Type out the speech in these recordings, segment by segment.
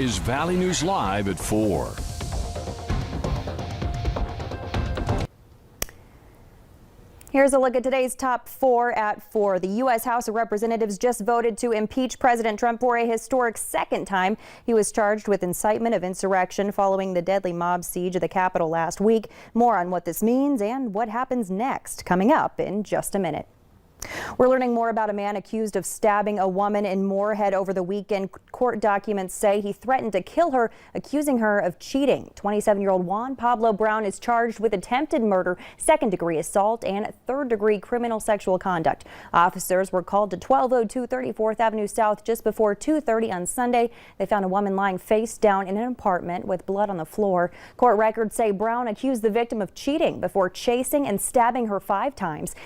is Valley News Live at 4. Here's a look at today's top 4 at 4. The U.S. House of Representatives just voted to impeach President Trump for a historic second time. He was charged with incitement of insurrection following the deadly mob siege of the Capitol last week. More on what this means and what happens next coming up in just a minute. We're learning more about a man accused of stabbing a woman in Moorhead over the weekend. Court documents say he threatened to kill her, accusing her of cheating. 27-year-old Juan Pablo Brown is charged with attempted murder, second-degree assault, and third-degree criminal sexual conduct. Officers were called to 1202 34th Avenue South just before 2:30 on Sunday. They found a woman lying face down in an apartment with blood on the floor. Court records say Brown accused the victim of cheating before chasing and stabbing her 5 times.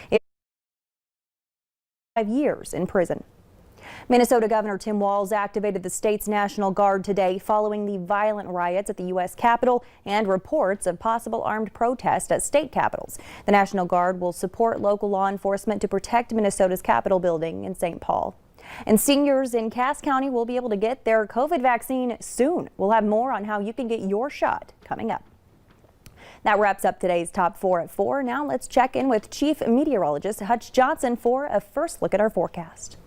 5 years in prison. Minnesota Governor Tim Walz activated the state's National Guard today following the violent riots at the U.S. Capitol and reports of possible armed protest at state capitals. The National Guard will support local law enforcement to protect Minnesota's Capitol building in St. Paul. And seniors in Cass County will be able to get their COVID vaccine soon. We'll have more on how you can get your shot coming up. That wraps up today's top 4 at 4. Now let's check in with Chief Meteorologist Hutch Johnson for a first look at our forecast.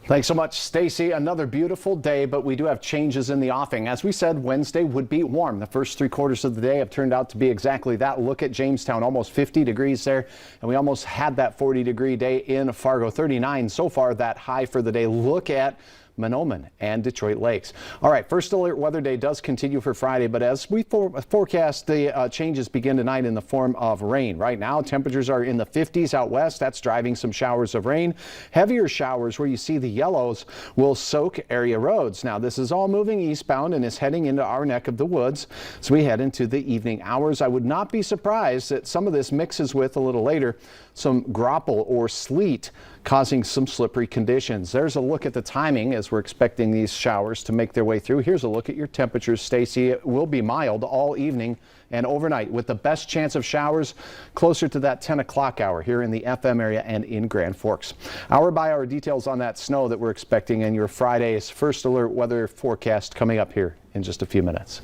Thanks so much, Stacy. Another beautiful day, but we do have changes in the offing. As we said, Wednesday would be warm. The first 3 quarters of the day have turned out to be exactly that. Look at Jamestown, almost 50 degrees there, and we almost had that 40-degree day in Fargo. 39 so far, that high for the day. Look at Monoman and Detroit Lakes. All right, first alert weather day does continue for Friday, but as we forecast, the changes begin tonight in the form of rain. Right now, temperatures are in the 50s out west. That's driving some showers of rain. Heavier showers where you see the yellows will soak area roads. Now, this is all moving eastbound and is heading into our neck of the woods. So we head into the evening hours. I would not be surprised that some of this mixes with a little later some graupel or sleet, causing some slippery conditions. There's a look at the timing as we're expecting these showers to make their way through. Here's a look at your temperatures, Stacy. It will be mild all evening and overnight with the best chance of showers closer to that 10 o'clock hour here in the FM area and in Grand Forks. Hour by hour details on that snow that we're expecting in your Friday's first alert weather forecast coming up here in just a few minutes.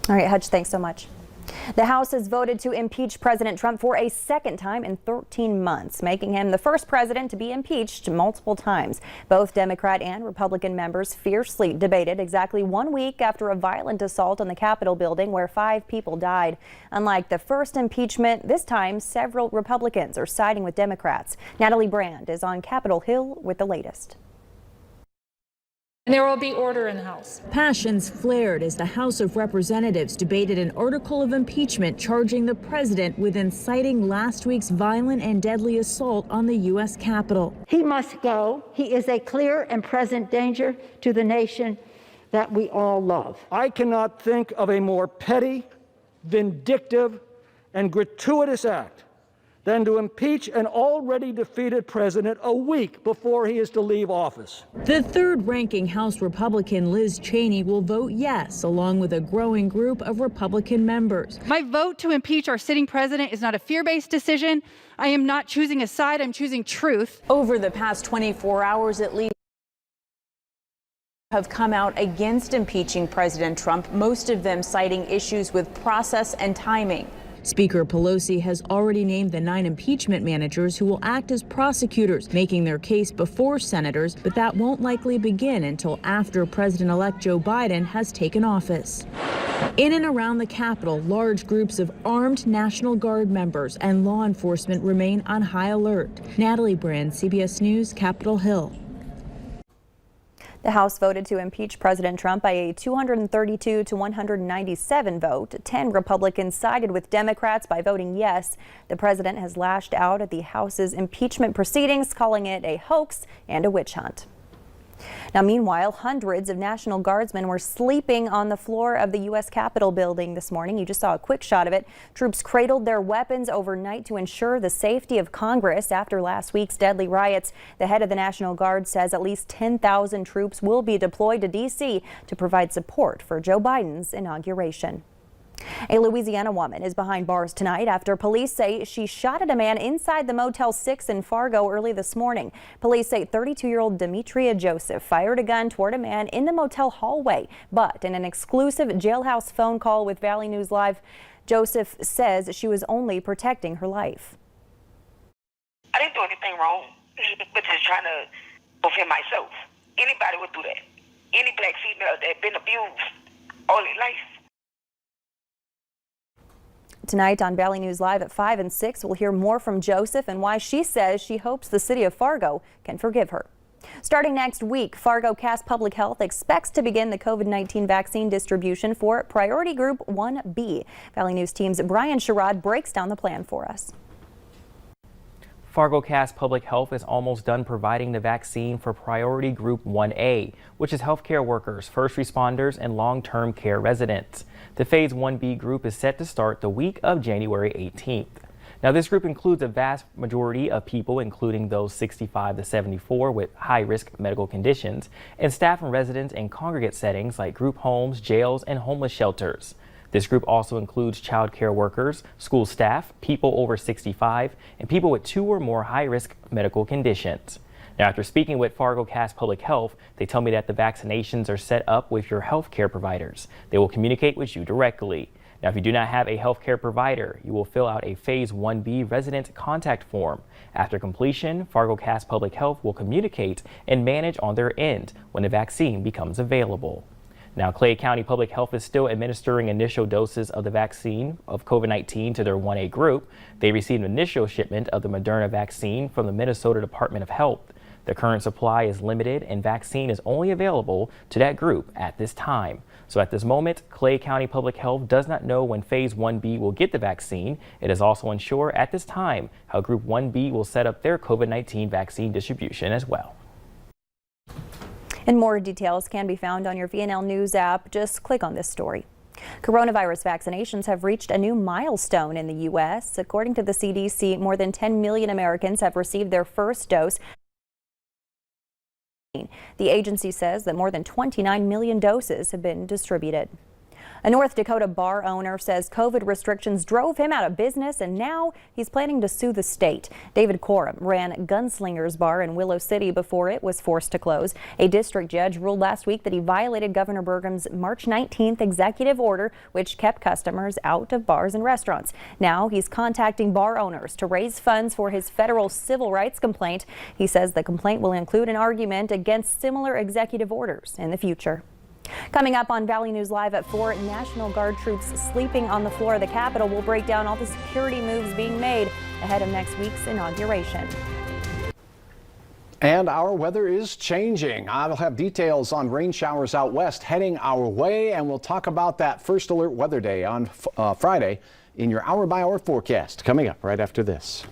All right, Hutch, thanks so much. The House has voted to impeach President Trump for a second time in 13 months, making him the first president to be impeached multiple times. Both Democrat and Republican members fiercely debated exactly 1 week after a violent assault on the Capitol building where 5 people died. Unlike the first impeachment, this time several Republicans are siding with Democrats. Natalie Brand is on Capitol Hill with the latest. And there will be order in the House. Passions flared as the House of Representatives debated an article of impeachment charging the president with inciting last week's violent and deadly assault on the U.S. Capitol. He must go. He is a clear and present danger to the nation that we all love. I cannot think of a more petty, vindictive, and gratuitous act than to impeach an already defeated president a week before he is to leave office. The third-ranking House Republican Liz Cheney will vote yes, along with a growing group of Republican members. My vote to impeach our sitting president is not a fear-based decision. I am not choosing a side, I'm choosing truth. Over the past 24 hours, at least have come out against impeaching President Trump, most of them citing issues with process and timing. Speaker Pelosi has already named the 9 impeachment managers who will act as prosecutors, making their case before senators, but that won't likely begin until after President-elect Joe Biden has taken office. In and around the Capitol, large groups of armed National Guard members and law enforcement remain on high alert. Natalie Brand, CBS News, Capitol Hill. The House voted to impeach President Trump by a 232 to 197 vote. 10 Republicans sided with Democrats by voting yes. The president has lashed out at the House's impeachment proceedings, calling it a hoax and a witch hunt. Now, meanwhile, hundreds of National Guardsmen were sleeping on the floor of the U.S. Capitol building this morning. You just saw a quick shot of it. Troops cradled their weapons overnight to ensure the safety of Congress after last week's deadly riots. The head of the National Guard says at least 10,000 troops will be deployed to D.C. to provide support for Joe Biden's inauguration. A Louisiana woman is behind bars tonight after police say she shot at a man inside the Motel 6 in Fargo early this morning. Police say 32-year-old Demetria Joseph fired a gun toward a man in the motel hallway, but in an exclusive jailhouse phone call with Valley News Live, Joseph says she was only protecting her life. I didn't do anything wrong, but just trying to defend myself. Anybody would do that. Any black female that been abused all their life. Tonight on Valley News Live at 5 and 6, we'll hear more from Joseph and why she says she hopes the city of Fargo can forgive her. Starting next week, Fargo Cass Public Health expects to begin the COVID-19 vaccine distribution for Priority Group 1B. Valley News Team's Brian Sherrod breaks down the plan for us. Fargo Cass Public Health is almost done providing the vaccine for Priority Group 1A, which is healthcare workers, first responders, and long-term care residents. The Phase 1B group is set to start the week of January 18th. Now, this group includes a vast majority of people, including those 65 to 74 with high-risk medical conditions, and staff and residents in congregate settings like group homes, jails, and homeless shelters. This group also includes child care workers, school staff, people over 65, and people with 2 or more high-risk medical conditions. Now, after speaking with Fargo Cass Public Health, they tell me that the vaccinations are set up with your health care providers. They will communicate with you directly. Now, if you do not have a health care provider, you will fill out a Phase 1B resident contact form. After completion, Fargo Cass Public Health will communicate and manage on their end when the vaccine becomes available. Now, Clay County Public Health is still administering initial doses of the vaccine of COVID-19 to their 1A group. They received an initial shipment of the Moderna vaccine from the Minnesota Department of Health. The current supply is limited and vaccine is only available to that group at this time. So at this moment, Clay County Public Health does not know when Phase 1B will get the vaccine. It is also unsure at this time how Group 1B will set up their COVID-19 vaccine distribution as well. And more details can be found on your VNL News app. Just click on this story. Coronavirus vaccinations have reached a new milestone in the U.S. According to the CDC, more than 10 million Americans have received their first dose. The agency says that more than 29 million doses have been distributed. A North Dakota bar owner says COVID restrictions drove him out of business, and now he's planning to sue the state. David Corum ran Gunslinger's Bar in Willow City before it was forced to close. A district judge ruled last week that he violated Governor Burgum's March 19th executive order, which kept customers out of bars and restaurants. Now he's contacting bar owners to raise funds for his federal civil rights complaint. He says the complaint will include an argument against similar executive orders in the future. Coming up on Valley News Live at 4, National Guard troops sleeping on the floor of the Capitol will break down all the security moves being made ahead of next week's inauguration. And our weather is changing. I'll have details on rain showers out west heading our way, and we'll talk about that first alert weather day on Friday in your hour-by-hour forecast coming up right after this.